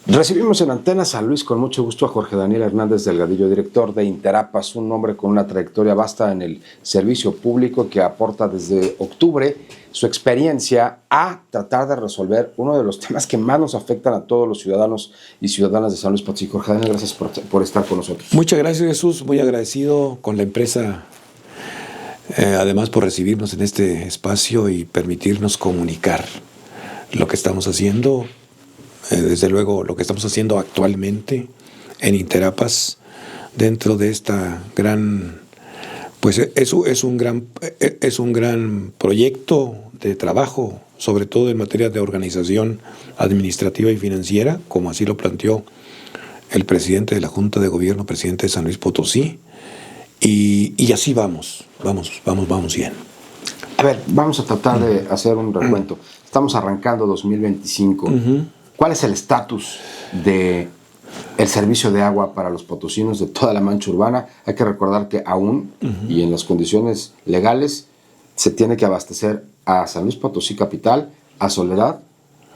Recibimos en Antena San Luis con mucho gusto a Jorge Daniel Hernández Delgadillo, director de Interapas, un hombre con una trayectoria vasta en el servicio público que aporta desde octubre su experiencia a tratar de resolver uno de los temas que más nos afectan a todos los ciudadanos y ciudadanas de San Luis Potosí. Jorge Daniel, gracias por estar con nosotros. Muchas gracias, Jesús, muy agradecido con la empresa, además por recibirnos en este espacio y permitirnos comunicar lo que estamos haciendo. Desde luego, lo que estamos haciendo actualmente en Interapas, dentro de esta gran, pues es un gran proyecto de trabajo, sobre todo en materia de organización administrativa y financiera, como así lo planteó el presidente de la Junta de Gobierno, presidente de San Luis Potosí, y así vamos bien. A ver, vamos a tratar de hacer un recuento. Estamos arrancando 2025. ¿Cuál es el estatus del servicio de agua para los potosinos de toda la mancha urbana? Hay que recordar que aún, y en las condiciones legales, se tiene que abastecer a San Luis Potosí capital, a Soledad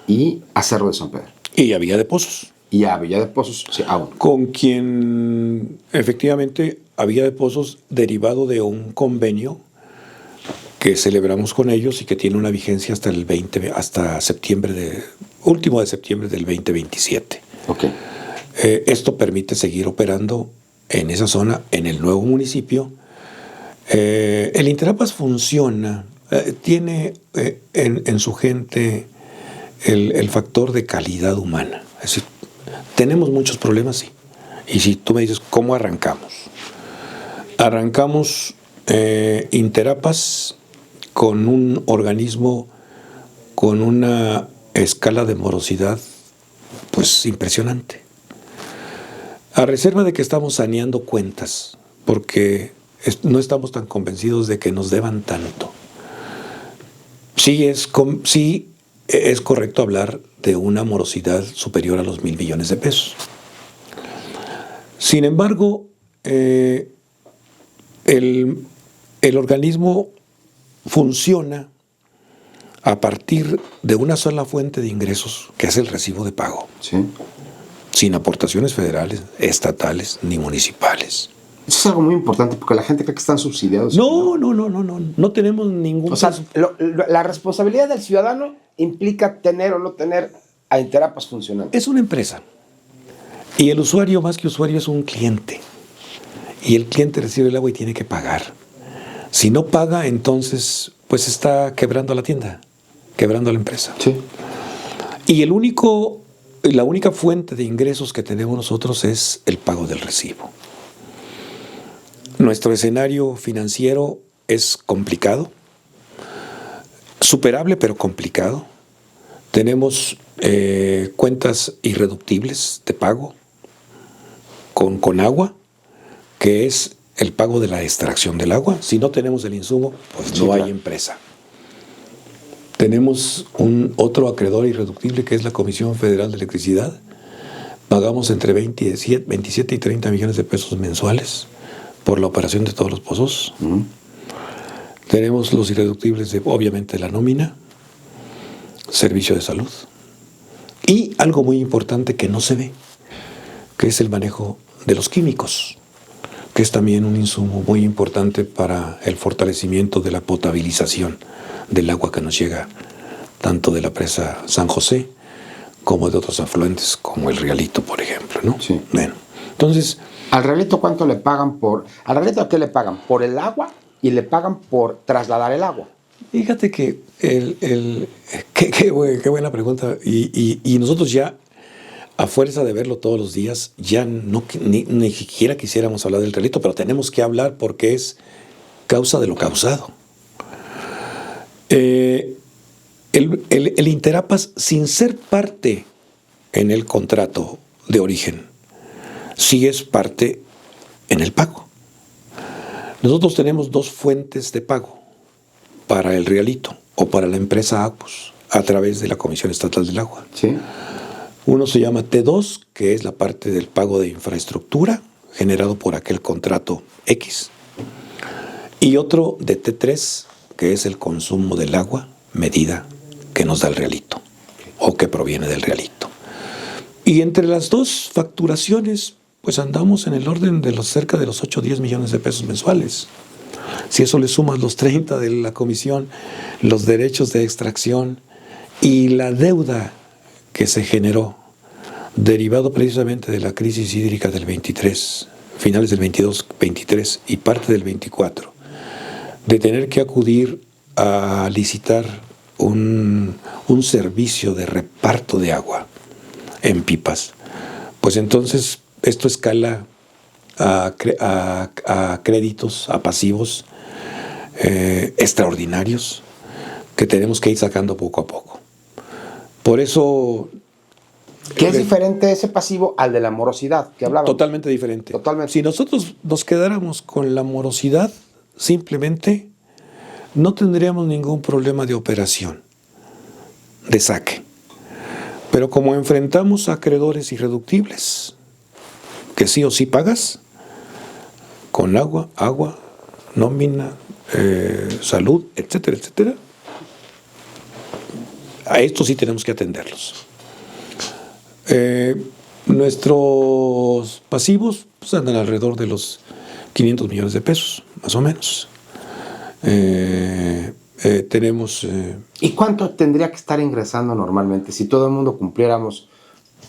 y a Cerro de San Pedro. Y a Villa de Pozos. Y a Villa de Pozos, sí, aún. Con quien, efectivamente, a Villa de Pozos, derivado de un convenio que celebramos con ellos y que tiene una vigencia hasta último de septiembre del 2027. Okay. Esto permite seguir operando en esa zona, en el nuevo municipio. El Interapas funciona, tiene en su gente el factor de calidad humana. Es decir, tenemos muchos problemas, sí. Y si tú me dices, ¿cómo arrancamos? Arrancamos Interapas con un organismo con una escala de morosidad pues impresionante. A reserva de que estamos saneando cuentas, porque no estamos tan convencidos de que nos deban tanto. Sí es correcto hablar de una morosidad superior a los 1,000 millones de pesos. Sin embargo, el organismo funciona a partir de una sola fuente de ingresos, que es el recibo de pago. Sí. Sin aportaciones federales, estatales ni municipales. Eso es algo muy importante porque la gente cree que están subsidiados. No tenemos ningún... O sea, la responsabilidad del ciudadano implica tener o no tener a Interapas funcionando. Es una empresa. Y el usuario, más que usuario, es un cliente. Y el cliente recibe el agua y tiene que pagar. Si no paga, entonces pues está quebrando la tienda, quebrando la empresa. Sí. Y la única fuente de ingresos que tenemos nosotros es el pago del recibo. Nuestro escenario financiero es complicado, superable pero complicado. Tenemos cuentas irreductibles de pago con agua, que es el pago de la extracción del agua. Si no tenemos el insumo, pues sí, no hay empresa. Tenemos otro acreedor irreductible que es la Comisión Federal de Electricidad. Pagamos entre 27 y 30 millones de pesos mensuales por la operación de todos los pozos. Tenemos los irreductibles de, obviamente, la nómina, servicio de salud y algo muy importante que no se ve, que es el manejo de los químicos, que es también un insumo muy importante para el fortalecimiento de la potabilización del agua que nos llega tanto de la presa San José como de otros afluentes como el Rialito, por ejemplo, ¿no? Sí. Bueno, entonces... ¿Al Rialito cuánto le pagan por...? ¿Al Rialito qué le pagan? ¿Por el agua? ¿Y le pagan por trasladar el agua? Fíjate que qué buena pregunta. Y nosotros ya, a fuerza de verlo todos los días, ya ni siquiera quisiéramos hablar del Rialito, pero tenemos que hablar porque es causa de lo causado. El Interapas, sin ser parte en el contrato de origen, sí es parte en el pago. Nosotros tenemos dos fuentes de pago para el Rialito o para la empresa Aguas a través de la Comisión Estatal del Agua. Sí. Uno se llama T2, que es la parte del pago de infraestructura generado por aquel contrato X, y otro de T3, que es el consumo del agua medida que nos da el Rialito o que proviene del Rialito. Y entre las dos facturaciones, pues andamos en el orden de cerca de los 8 o 10 millones de pesos mensuales. Si eso le sumas los 30 de la comisión, los derechos de extracción y la deuda que se generó, derivado precisamente de la crisis hídrica del 23, finales del 22, 23 y parte del 24, de tener que acudir a licitar un servicio de reparto de agua en pipas, pues entonces esto escala a créditos, a pasivos extraordinarios que tenemos que ir sacando poco a poco. Por eso... ¿Qué es diferente ese pasivo al de la morosidad que hablábamos? Totalmente diferente. Totalmente. Si nosotros nos quedáramos con la morosidad, simplemente no tendríamos ningún problema de operación, de saque. Pero como enfrentamos a acreedores irreductibles, que sí o sí pagas, con agua, nómina, salud, etcétera, etcétera, a estos sí tenemos que atenderlos. Nuestros pasivos pues, andan alrededor de los 500 millones de pesos, más o menos. Tenemos... ¿Y cuánto tendría que estar ingresando normalmente si todo el mundo cumpliéramos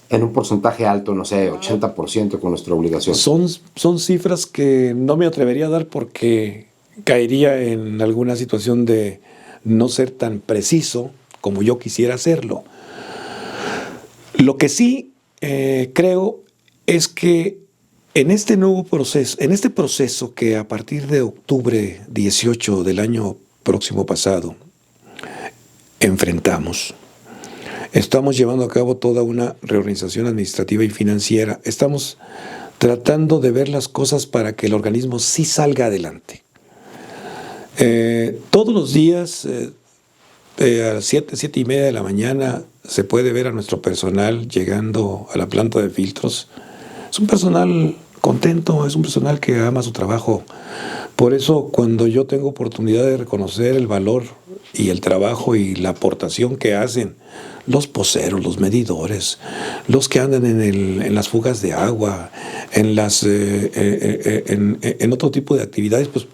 en un porcentaje alto, no sé, 80% con nuestra obligación? Son cifras que no me atrevería a dar porque caería en alguna situación de no ser tan preciso como yo quisiera hacerlo. Lo que sí creo es que en este nuevo proceso, en este proceso que a partir de octubre 18 del año próximo pasado enfrentamos, estamos llevando a cabo toda una reorganización administrativa y financiera. Estamos tratando de ver las cosas para que el organismo sí salga adelante. Todos los días, a las 7:30 de la mañana, se puede ver a nuestro personal llegando a la planta de filtros. Es un personal contento, es un personal que ama su trabajo. Por eso, cuando yo tengo oportunidad de reconocer el valor y el trabajo y la aportación que hacen los poceros, los medidores, los que andan en las fugas de agua, en otro tipo de actividades, pues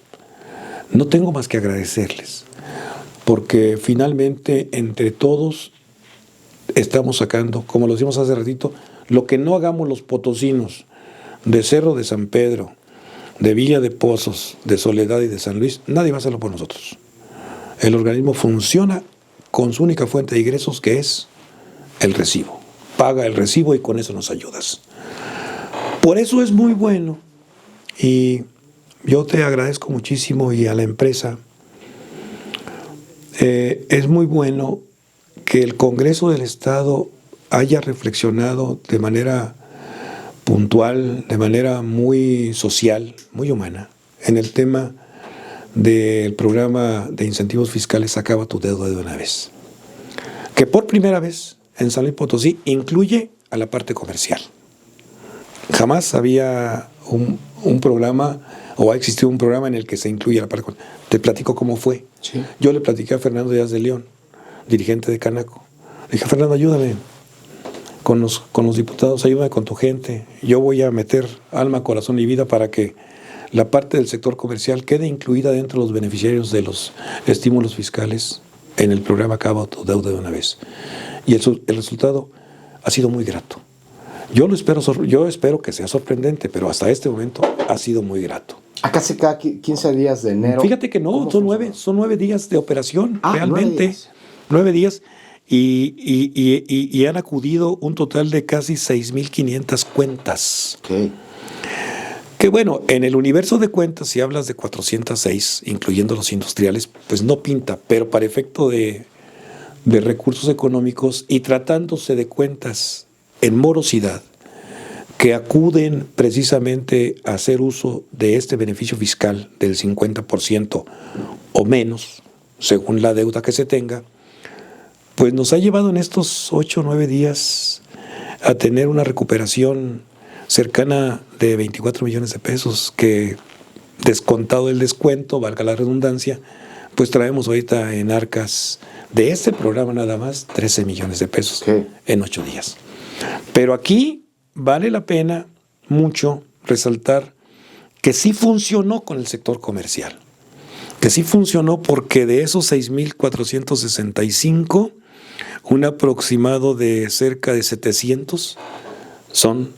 no tengo más que agradecerles. Porque finalmente, entre todos, estamos sacando, como lo decimos hace ratito, lo que no hagamos los potosinos de Cerro de San Pedro, de Villa de Pozos, de Soledad y de San Luis, nadie va a hacerlo por nosotros. El organismo funciona con su única fuente de ingresos, que es el recibo. Paga el recibo y con eso nos ayudas. Por eso es muy bueno, y yo te agradezco muchísimo, y a la empresa, es muy bueno que el Congreso del Estado haya reflexionado de manera puntual, de manera muy social, muy humana, en el tema del programa de incentivos fiscales Acaba tu deuda de una vez, que por primera vez en San Luis Potosí incluye a la parte comercial. Jamás había un programa, o ha existido un programa en el que se incluye la parte comercial. Te platico cómo fue. Sí. Yo le platiqué a Fernando Díaz de León, dirigente de Canaco. Le dije: Fernando, ayúdame con los diputados, ayúdame con tu gente. Yo voy a meter alma, corazón y vida para que la parte del sector comercial quede incluida dentro de los beneficiarios de los estímulos fiscales en el programa Acaba tu deuda de una vez. Y el resultado ha sido muy grato. Yo espero que sea sorprendente, pero hasta este momento ha sido muy grato. Acá se cada 15 días de enero. Fíjate que no, son 9 días de operación, realmente. 9 días. Y han acudido un total de casi 6,500 cuentas. Okay. Que bueno, en el universo de cuentas, si hablas de 406, incluyendo los industriales, pues no pinta, pero para efecto de recursos económicos y tratándose de cuentas en morosidad, que acuden precisamente a hacer uso de este beneficio fiscal del 50% o menos, según la deuda que se tenga, pues nos ha llevado en estos 8 o 9 días a tener una recuperación cercana de 24 millones de pesos, que descontado el descuento, valga la redundancia, pues traemos ahorita en arcas de este programa nada más 13 millones de pesos en 8 días. Pero aquí vale la pena mucho resaltar que sí funcionó con el sector comercial, que sí funcionó porque de esos 6,465, un aproximado de cerca de 700 son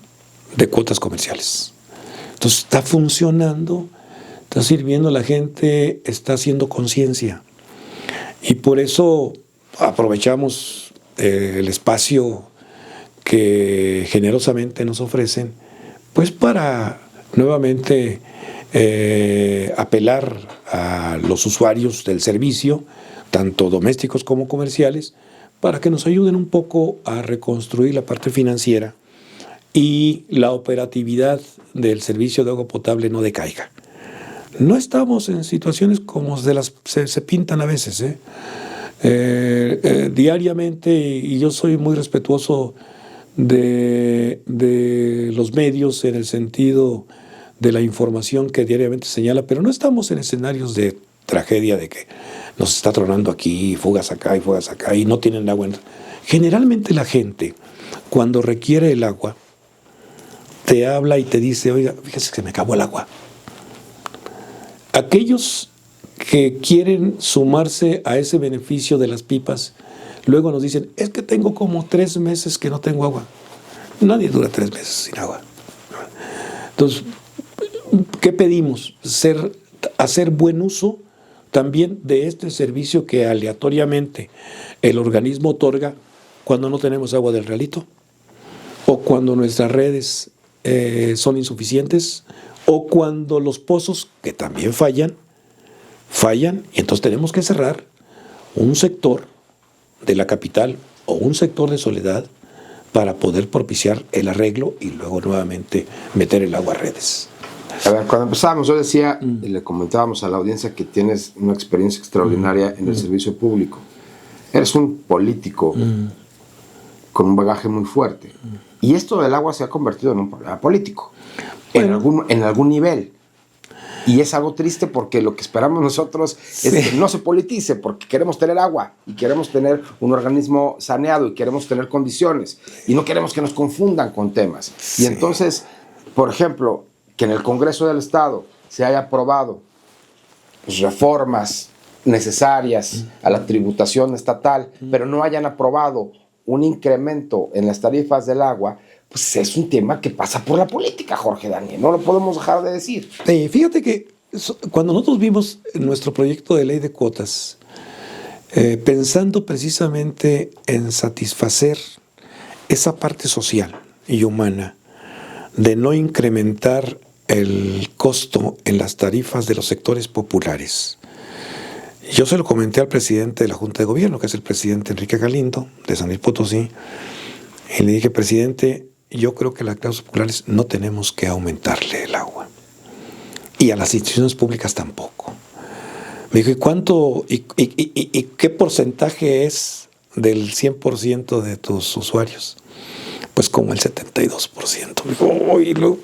de cuotas comerciales. Entonces está funcionando, está sirviendo, la gente está haciendo conciencia. Y por eso aprovechamos el espacio que generosamente nos ofrecen, pues para nuevamente apelar a los usuarios del servicio, tanto domésticos como comerciales, para que nos ayuden un poco a reconstruir la parte financiera y la operatividad del servicio de agua potable no decaiga. No estamos en situaciones como se pintan a veces, diariamente, y yo soy muy respetuoso de los medios en el sentido de la información que diariamente señala, pero no estamos en escenarios de tragedia de que nos está tronando aquí, fugas acá y no tienen agua. Generalmente la gente, cuando requiere el agua, te habla y te dice, oiga, fíjese que me acabó el agua. Aquellos que quieren sumarse a ese beneficio de las pipas, luego nos dicen, es que tengo como 3 meses que no tengo agua. Nadie dura 3 meses sin agua. Entonces, ¿qué pedimos? Hacer buen uso también de este servicio que aleatoriamente el organismo otorga cuando no tenemos agua del realito, o cuando nuestras redes son insuficientes, o cuando los pozos, que también fallan, y entonces tenemos que cerrar un sector de la capital o un sector de Soledad para poder propiciar el arreglo y luego nuevamente meter el agua a redes. A ver, cuando empezábamos, yo decía, y le comentábamos a la audiencia que tienes una experiencia extraordinaria en el servicio público. Eres un político con un bagaje muy fuerte. Y esto del agua se ha convertido en un problema político, bueno, en algún nivel. Y es algo triste porque lo que esperamos nosotros es que no se politice, porque queremos tener agua y queremos tener un organismo saneado y queremos tener condiciones y no queremos que nos confundan con temas. Y entonces, por ejemplo, que en el Congreso del Estado se haya aprobado pues, reformas necesarias a la tributación estatal, pero no hayan aprobado un incremento en las tarifas del agua, pues es un tema que pasa por la política, Jorge Daniel, no lo podemos dejar de decir. Fíjate que cuando nosotros vimos nuestro proyecto de ley de cuotas, pensando precisamente en satisfacer esa parte social y humana de no incrementar el costo en las tarifas de los sectores populares, yo se lo comenté al presidente de la Junta de Gobierno, que es el presidente Enrique Galindo, de San Luis Potosí, y le dije, presidente, yo creo que a las clases populares no tenemos que aumentarle el agua. Y a las instituciones públicas tampoco. Me dijo, ¿y cuánto, y qué porcentaje es del 100% de tus usuarios? Pues como el 72%. Me dijo,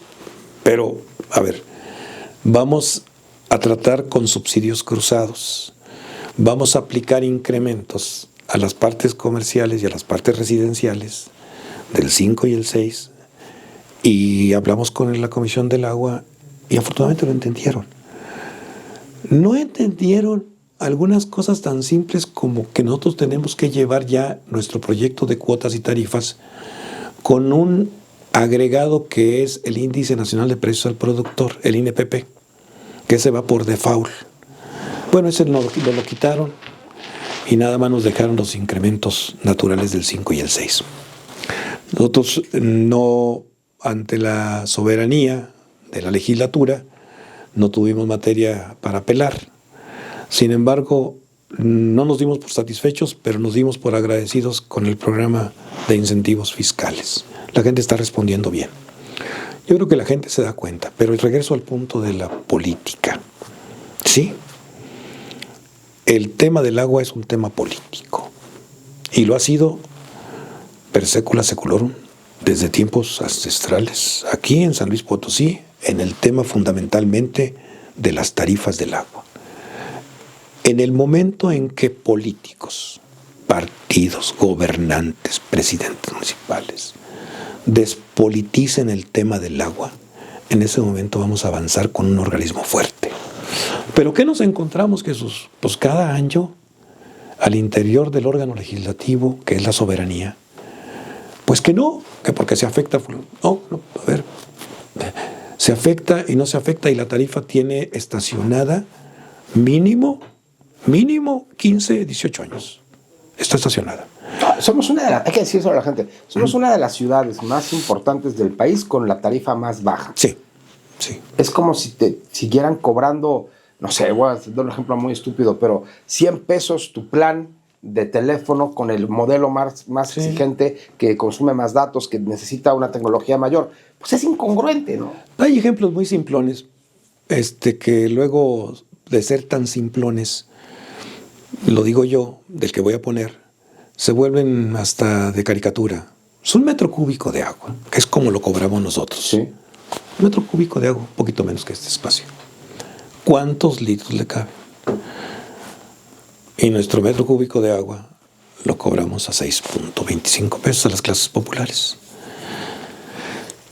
pero, a ver, vamos a tratar con subsidios cruzados. Vamos a aplicar incrementos a las partes comerciales y a las partes residenciales del 5 y el 6, y hablamos con la Comisión del Agua y afortunadamente lo entendieron. No entendieron algunas cosas tan simples como que nosotros tenemos que llevar ya nuestro proyecto de cuotas y tarifas con un agregado que es el Índice Nacional de Precios al Productor, el INPP, que se va por default. Bueno, ese lo quitaron y nada más nos dejaron los incrementos naturales del 5 y el 6. Nosotros no, ante la soberanía de la legislatura, no tuvimos materia para apelar. Sin embargo, no nos dimos por satisfechos, pero nos dimos por agradecidos con el programa de incentivos fiscales. La gente está respondiendo bien. Yo creo que la gente se da cuenta, pero regreso al punto de la política. Sí, el tema del agua es un tema político y lo ha sido per secula seculorum desde tiempos ancestrales, aquí en San Luis Potosí, en el tema fundamentalmente de las tarifas del agua. En el momento en que políticos partidos, gobernantes, presidentes municipales despoliticen el tema del agua, en ese momento vamos a avanzar con un organismo fuerte. Pero ¿qué nos encontramos, Jesús? Pues cada año, al interior del órgano legislativo, que es la soberanía, pues que porque se afecta. No, a ver, se afecta y no se afecta, y la tarifa tiene estacionada mínimo 15, 18 años. Está estacionada. Somos hay que decirlo a la gente, somos una de las ciudades más importantes del país con la tarifa más baja. Sí, sí. Es como si te siguieran cobrando, no sé, voy a dar un ejemplo muy estúpido, pero 100 pesos tu plan de teléfono con el modelo más sí, exigente, que consume más datos, que necesita una tecnología mayor. Pues es incongruente, ¿no? Hay ejemplos muy simplones, que luego de ser tan simplones, lo digo yo, del que voy a poner, se vuelven hasta de caricatura. Es un metro cúbico de agua, que es como lo cobramos nosotros. Sí. Un metro cúbico de agua, un poquito menos que este espacio. ¿Cuántos litros le caben? Y nuestro metro cúbico de agua lo cobramos a 6.25 pesos a las clases populares.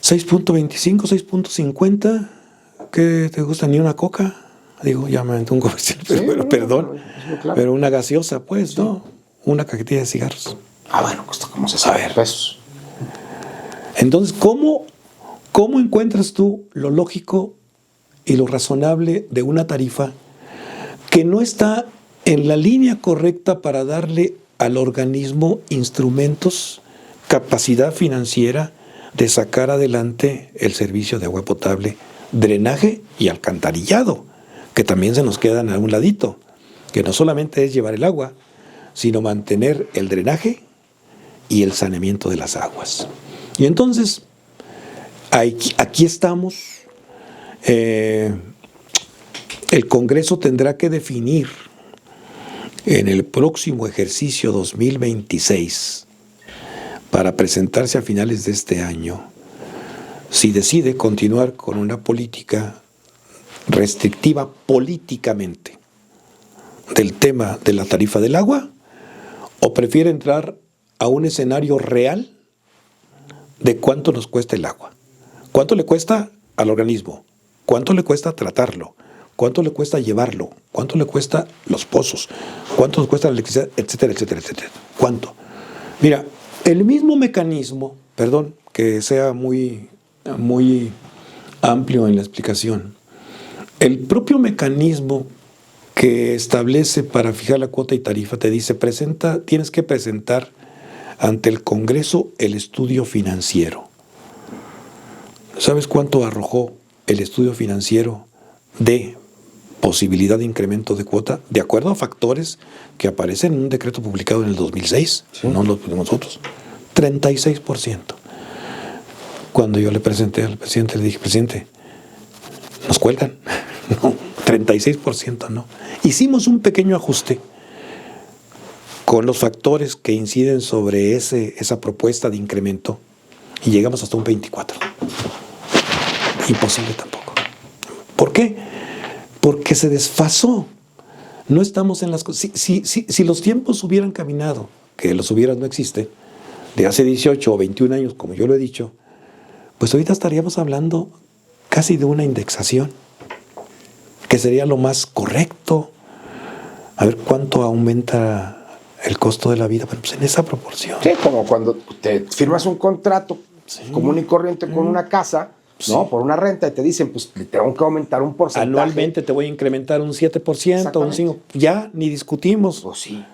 6.25, 6.50, ¿qué te gusta? ¿Ni una coca? Digo, ya me aventé un comercial, pero perdón. Claro. Pero una gaseosa, pues, sí. ¿No? Una cajetilla de cigarros. Bueno, cuesta como 60 pesos. Entonces, ¿cómo encuentras tú lo lógico y lo razonable de una tarifa que no está en la línea correcta para darle al organismo instrumentos, capacidad financiera de sacar adelante el servicio de agua potable, drenaje y alcantarillado, que también se nos quedan a un ladito, que no solamente es llevar el agua, sino mantener el drenaje y el saneamiento de las aguas? Y entonces, aquí estamos. El Congreso tendrá que definir en el próximo ejercicio 2026, para presentarse a finales de este año, si decide continuar con una política restrictiva políticamente del tema de la tarifa del agua, o prefiere entrar a un escenario real de cuánto nos cuesta el agua, cuánto le cuesta al organismo, cuánto le cuesta tratarlo, cuánto le cuesta llevarlo, cuánto le cuesta los pozos, cuánto nos cuesta la electricidad, etcétera, etcétera, etcétera. ¿Cuánto? Mira, el mismo mecanismo, perdón que sea muy amplio en la explicación, el propio mecanismo que establece para fijar la cuota y tarifa te dice, tienes que presentar ante el Congreso el estudio financiero. ¿Sabes cuánto arrojó el estudio financiero de posibilidad de incremento de cuota, de acuerdo a factores que aparecen en un decreto publicado en el 2006? Sí. No lo pusimos nosotros. 36%. Cuando yo le presenté al presidente, le dije, presidente, nos cuelgan. No, 36% no. Hicimos un pequeño ajuste con los factores que inciden sobre esa propuesta de incremento y llegamos hasta un 24%. Imposible tampoco. ¿Por qué? Porque se desfasó. No estamos en las cosas. Si los tiempos hubieran caminado, que los hubieran no existen, de hace 18 o 21 años, como yo lo he dicho, pues ahorita estaríamos hablando casi de una indexación, que sería lo más correcto. A ver cuánto aumenta el costo de la vida, bueno, pues en esa proporción. Sí, como cuando te firmas un contrato común y corriente con una casa, ¿no? Por una renta, y te dicen, pues le tengo que aumentar un porcentaje. Anualmente te voy a incrementar un 7%, un 5%. Ya ni discutimos. Pues sí.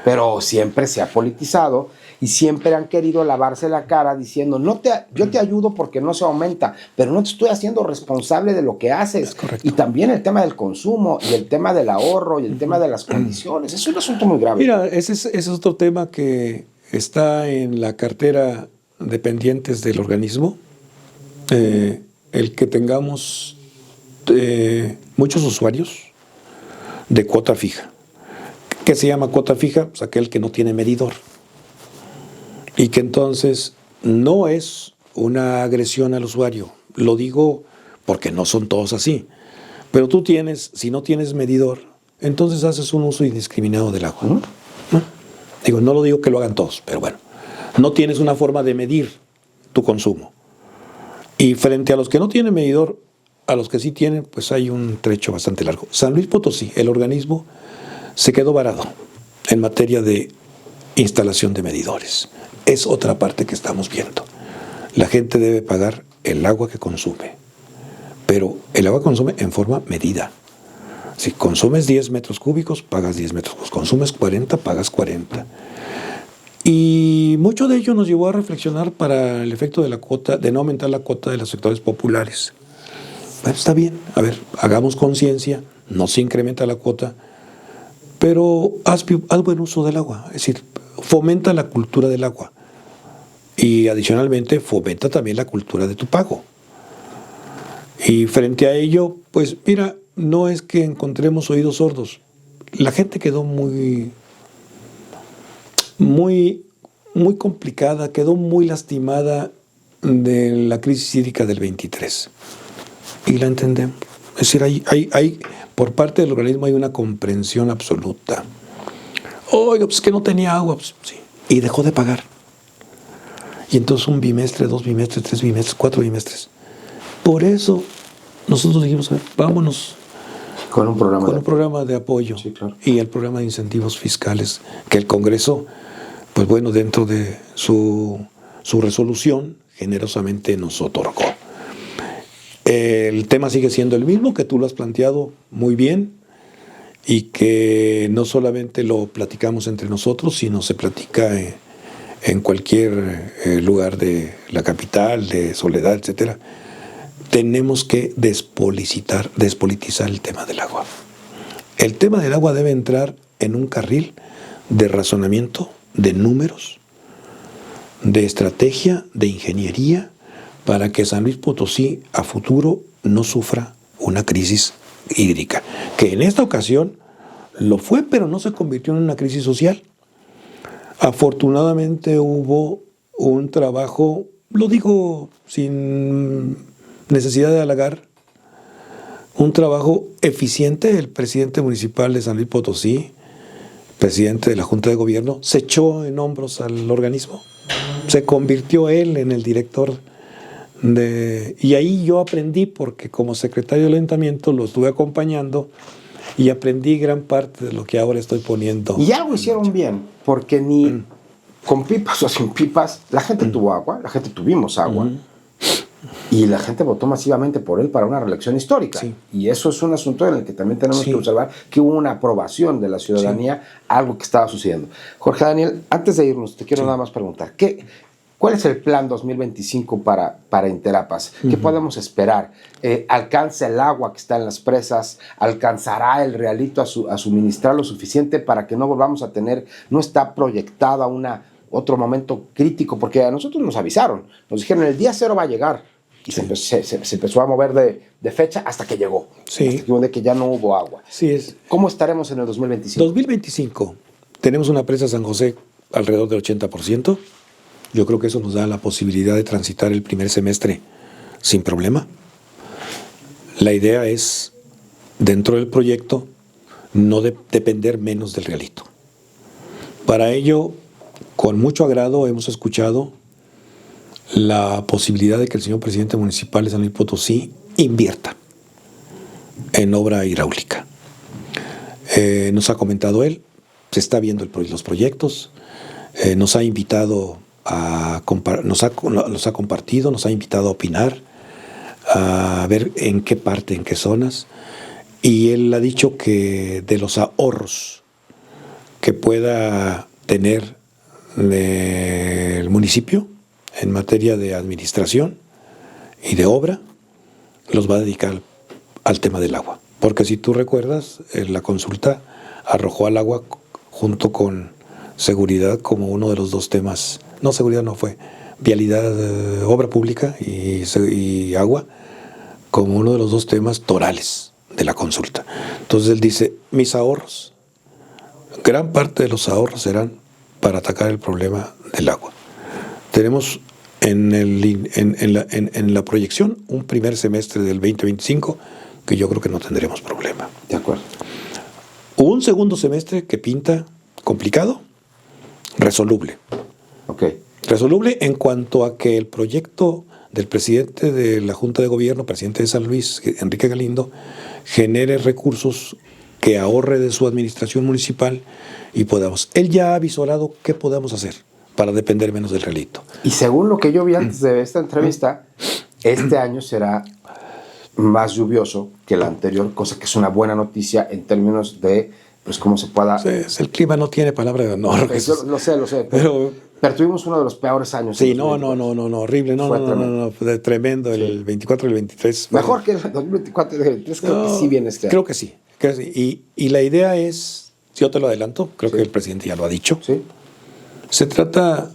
Pero siempre se ha politizado y siempre han querido lavarse la cara diciendo, yo te ayudo porque no se aumenta, pero no te estoy haciendo responsable de lo que haces. Es correcto. Y también el tema del consumo y el tema del ahorro y el tema de las condiciones. Es un asunto muy grave. Mira, ese es otro tema que está en la cartera de pendientes del organismo. El que tengamos muchos usuarios de cuota fija. ¿Qué se llama cuota fija? Pues aquel que no tiene medidor. Y que entonces no es una agresión al usuario. Lo digo porque no son todos así. Pero tú si no tienes medidor, entonces haces un uso indiscriminado del agua. ¿No? Digo, no lo digo que lo hagan todos, pero bueno, no tienes una forma de medir tu consumo. Y frente a los que no tienen medidor, a los que sí tienen, pues hay un trecho bastante largo. San Luis Potosí, el organismo, se quedó varado en materia de instalación de medidores. Es otra parte que estamos viendo. La gente debe pagar el agua que consume, pero el agua que consume en forma medida. Si consumes 10 metros cúbicos, pagas 10 metros cúbicos. Consumes 40, pagas 40. Y mucho de ello nos llevó a reflexionar para el efecto de la cuota, de no aumentar la cuota de los sectores populares. Bueno, está bien, a ver, hagamos conciencia, no se incrementa la cuota, pero haz buen uso del agua, es decir, fomenta la cultura del agua y adicionalmente fomenta también la cultura de tu pago. Y frente a ello, pues mira, no es que encontremos oídos sordos, la gente quedó muy complicada, quedó muy lastimada de la crisis hídrica del 23. Y la entendemos. Es decir, hay por parte del organismo hay una comprensión absoluta. Oiga, pues que no tenía agua, pues, sí. Y dejó de pagar. Y entonces un bimestre, 2 bimestres, 3 bimestres, 4 bimestres. Por eso nosotros dijimos, vámonos con un programa de apoyo. Sí, claro. Y el programa de incentivos fiscales que el Congreso, pues bueno, dentro de su resolución, generosamente nos otorgó. El tema sigue siendo el mismo, que tú lo has planteado muy bien y que no solamente lo platicamos entre nosotros, sino se platica en cualquier lugar de la capital, de Soledad, etcétera. Tenemos que despolitizar el tema del agua. El tema del agua debe entrar en un carril de razonamiento, de números, de estrategia, de ingeniería, para que San Luis Potosí a futuro no sufra una crisis hídrica, que en esta ocasión lo fue, pero no se convirtió en una crisis social. Afortunadamente hubo un trabajo, lo digo sin necesidad de halagar, un trabajo eficiente. El presidente municipal de San Luis Potosí, presidente de la Junta de Gobierno, se echó en hombros al organismo, se convirtió él en el director y ahí yo aprendí, porque como secretario del ayuntamiento lo estuve acompañando y aprendí gran parte de lo que ahora estoy poniendo. Y algo hicieron bien, porque ni con pipas o sin pipas, la gente tuvo agua, la gente tuvimos agua, y la gente votó masivamente por él para una reelección histórica. Sí. Y eso es un asunto en el que también tenemos que observar que hubo una aprobación de la ciudadanía, algo que estaba sucediendo. Jorge Daniel, antes de irnos, te quiero nada más preguntar, ¿cuál es el plan 2025 para Interapas? ¿Qué podemos esperar? ¿Alcanza el agua que está en las presas? ¿Alcanzará el Realito a suministrar lo suficiente para que no volvamos a tener, no está proyectada otro momento crítico? Porque a nosotros nos avisaron, nos dijeron el día 0 va a llegar. Y se empezó a mover de fecha hasta que llegó. Sí. Hasta que ya no hubo agua. Sí es. ¿Cómo estaremos en el 2025? 2025, tenemos una presa San José alrededor del 80%. Yo creo que eso nos da la posibilidad de transitar el primer semestre sin problema. La idea es, dentro del proyecto, no depender menos del Realito. Para ello, con mucho agrado hemos escuchado la posibilidad de que el señor presidente municipal de San Luis Potosí invierta en obra hidráulica. Nos ha comentado él, se está viendo los proyectos, nos ha invitado nos ha compartido, nos ha invitado a opinar, a ver en qué parte, en qué zonas, y él ha dicho que de los ahorros que pueda tener el municipio en materia de administración y de obra, los va a dedicar al tema del agua. Porque si tú recuerdas, la consulta arrojó al agua junto con seguridad como uno de los dos temas. No, seguridad no fue. Vialidad, obra pública y agua como uno de los dos temas torales de la consulta. Entonces él dice, mis ahorros, gran parte de los ahorros serán para atacar el problema del agua. Tenemos en la proyección un primer semestre del 2025 que yo creo que no tendremos problema. De acuerdo. Un segundo semestre que pinta complicado, resoluble. Ok. Resoluble en cuanto a que el proyecto del presidente de la Junta de Gobierno, presidente de San Luis, Enrique Galindo, genere recursos que ahorre de su administración municipal y podamos. Él ya ha visorado qué podemos hacer para depender menos del realito. Y según lo que yo vi antes de esta entrevista, este año será más lluvioso que el anterior, cosa que es una buena noticia en términos de pues cómo se pueda... El clima no tiene palabra de honor. Lo sé, pero tuvimos uno de los peores años. Sí, no, horrible, no, fue tremendo el 24 y el 23. Mejor que el 2024 y el 2023, creo que sí viene este año. Creo que sí. Y la idea es, yo te lo adelanto, creo que el presidente ya lo ha dicho. Sí. Se trata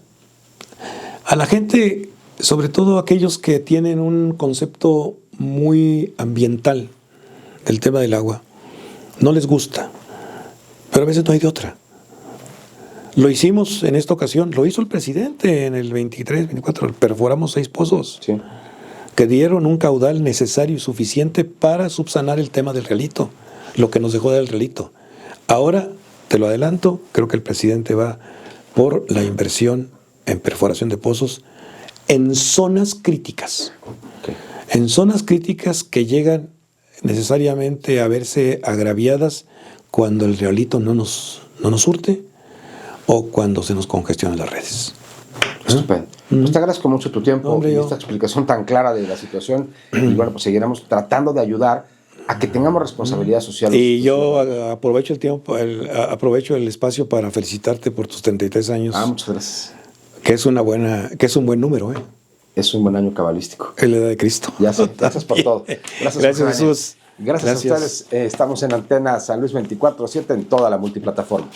a la gente, sobre todo aquellos que tienen un concepto muy ambiental del tema del agua, no les gusta, pero a veces no hay de otra. Lo hicimos en esta ocasión, lo hizo el presidente en el 23, 24, perforamos 6 pozos que dieron un caudal necesario y suficiente para subsanar el tema del realito, lo que nos dejó del realito. Ahora, te lo adelanto, creo que el presidente va por la inversión en perforación de pozos en zonas críticas. En zonas críticas que llegan necesariamente a verse agraviadas cuando el realito no nos surte o cuando se nos congestionan las redes. Estupendo. Pues te agradezco mucho tu tiempo y esta explicación tan clara de la situación. Y bueno, pues seguiremos tratando de ayudar a que tengamos responsabilidad social. Y yo aprovecho el tiempo, aprovecho el espacio para felicitarte por tus 33 años. Muchas gracias. Que es un buen número, ¿eh? Es un buen año cabalístico. Es la edad de Cristo. Ya sé. Gracias por todo. Gracias Jesús. Gracias a ustedes. Estamos en Antena San Luis 24/7 en toda la multiplataforma.